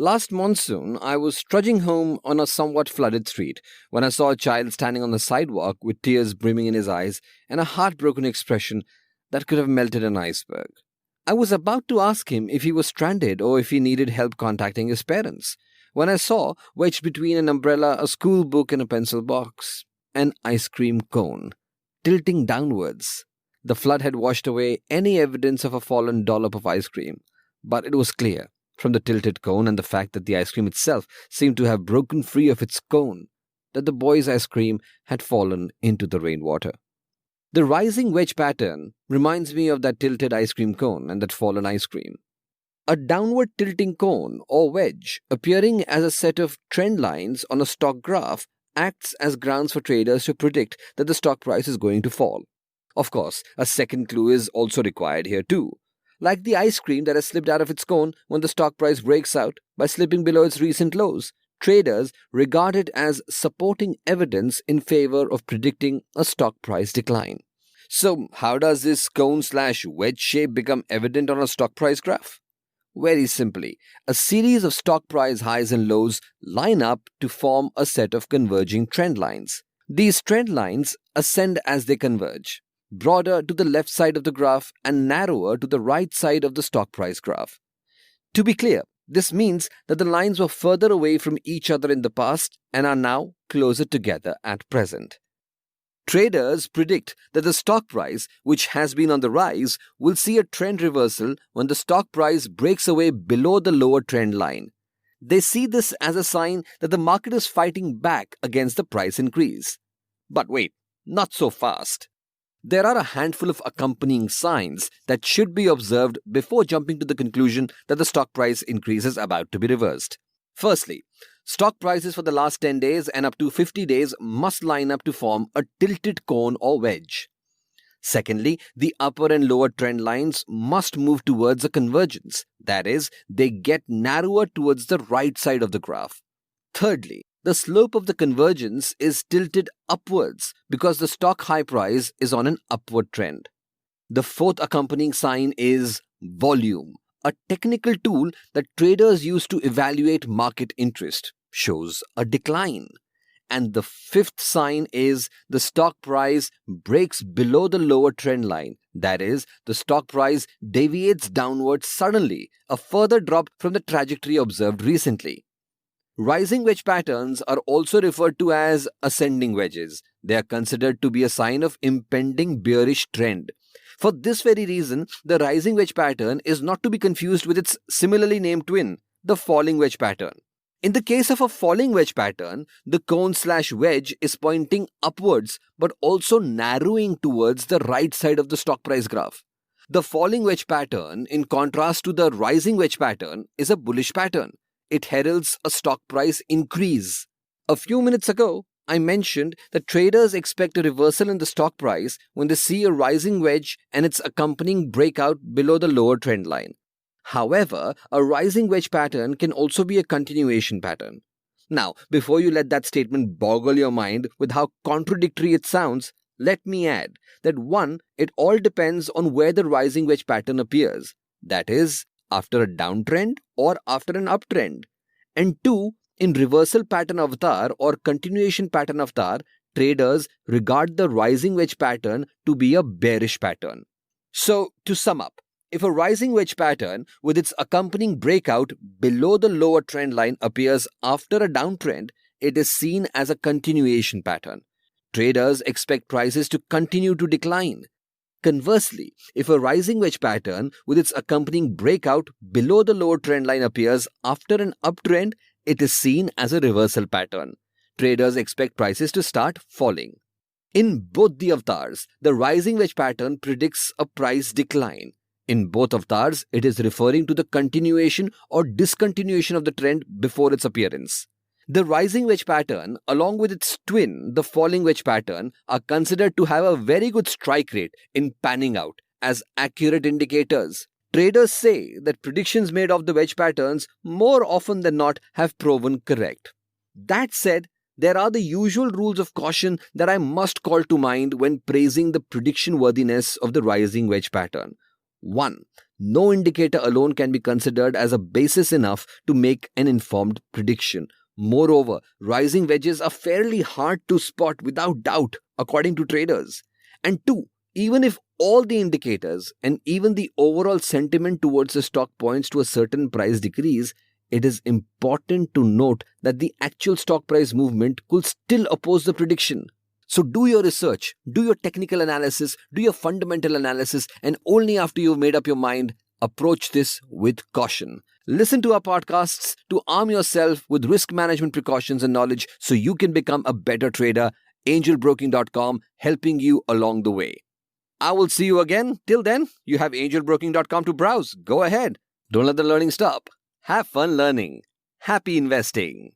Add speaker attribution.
Speaker 1: Last monsoon, I was trudging home on a somewhat flooded street when I saw a child standing on the sidewalk with tears brimming in his eyes and a heartbroken expression that could have melted an iceberg. I was about to ask him if he was stranded or if he needed help contacting his parents when I saw, wedged between an umbrella, a school book, and a pencil box, an ice cream cone, tilting downwards. The flood had washed away any evidence of a fallen dollop of ice cream, but it was clear, from the tilted cone and the fact that the ice cream itself seemed to have broken free of its cone, that the boy's ice cream had fallen into the rainwater. The rising wedge pattern reminds me of that tilted ice cream cone and that fallen ice cream. A downward tilting cone or wedge appearing as a set of trend lines on a stock graph acts as grounds for traders to predict that the stock price is going to fall. Of course, a second clue is also required here too. Like the ice cream that has slipped out of its cone when the stock price breaks out by slipping below its recent lows, traders regard it as supporting evidence in favor of predicting a stock price decline. So, how does this cone/wedge shape become evident on a stock price graph? Very simply, a series of stock price highs and lows line up to form a set of converging trend lines. These trend lines ascend as they converge, broader to the left side of the graph and narrower to the right side of the stock price graph. To be clear, this means that the lines were further away from each other in the past and are now closer together at present. Traders predict that the stock price, which has been on the rise, will see a trend reversal when the stock price breaks away below the lower trend line. They see this as a sign that the market is fighting back against the price increase. But wait, not so fast. There are a handful of accompanying signs that should be observed before jumping to the conclusion that the stock price increase is about to be reversed. Firstly, stock prices for the last 10 days and up to 50 days must line up to form a tilted cone or wedge. Secondly, the upper and lower trend lines must move towards a convergence. That is, they get narrower towards the right side of the graph. Thirdly, the slope of the convergence is tilted upwards because the stock high price is on an upward trend. The fourth accompanying sign is volume, a technical tool that traders use to evaluate market interest, shows a decline. And the fifth sign is the stock price breaks below the lower trend line. That is, the stock price deviates downwards suddenly, a further drop from the trajectory observed recently. Rising wedge patterns are also referred to as ascending wedges. They are considered to be a sign of impending bearish trend. For this very reason, the rising wedge pattern is not to be confused with its similarly named twin, the falling wedge pattern. In the case of a falling wedge pattern, the cone/wedge is pointing upwards but also narrowing towards the right side of the stock price graph. The falling wedge pattern, in contrast to the rising wedge pattern, is a bullish pattern. It heralds a stock price increase. A few minutes ago, I mentioned that traders expect a reversal in the stock price when they see a rising wedge and its accompanying breakout below the lower trend line. However, a rising wedge pattern can also be a continuation pattern. Now, before you let that statement boggle your mind with how contradictory it sounds, let me add that 1. It all depends on where the rising wedge pattern appears. That is, after a downtrend or after an uptrend. And 2. In reversal pattern avatar or continuation pattern avatar, traders regard the rising wedge pattern to be a bearish pattern. So, to sum up, if a rising wedge pattern with its accompanying breakout below the lower trend line appears after a downtrend, it is seen as a continuation pattern. Traders expect prices to continue to decline. Conversely, if a rising wedge pattern with its accompanying breakout below the lower trend line appears after an uptrend, it is seen as a reversal pattern. Traders expect prices to start falling. In both the avatars, the rising wedge pattern predicts a price decline. In both avatars, it is referring to the continuation or discontinuation of the trend before its appearance. The rising wedge pattern, along with its twin, the falling wedge pattern, are considered to have a very good strike rate in panning out as accurate indicators. Traders say that predictions made of the wedge patterns more often than not have proven correct. That said, there are the usual rules of caution that I must call to mind when praising the prediction worthiness of the rising wedge pattern. 1. No indicator alone can be considered as a basis enough to make an informed prediction. Moreover, rising wedges are fairly hard to spot without doubt, according to traders. And two, even if all the indicators and even the overall sentiment towards the stock points to a certain price decrease, it is important to note that the actual stock price movement could still oppose the prediction. So do your research, do your technical analysis, do your fundamental analysis, and only after you've made up your mind, approach this with caution. Listen to our podcasts to arm yourself with risk management precautions and knowledge so you can become a better trader. Angelbroking.com helping you along the way. I will see you again. Till then, you have angelbroking.com to browse. Go ahead. Don't let the learning stop. Have fun learning. Happy investing.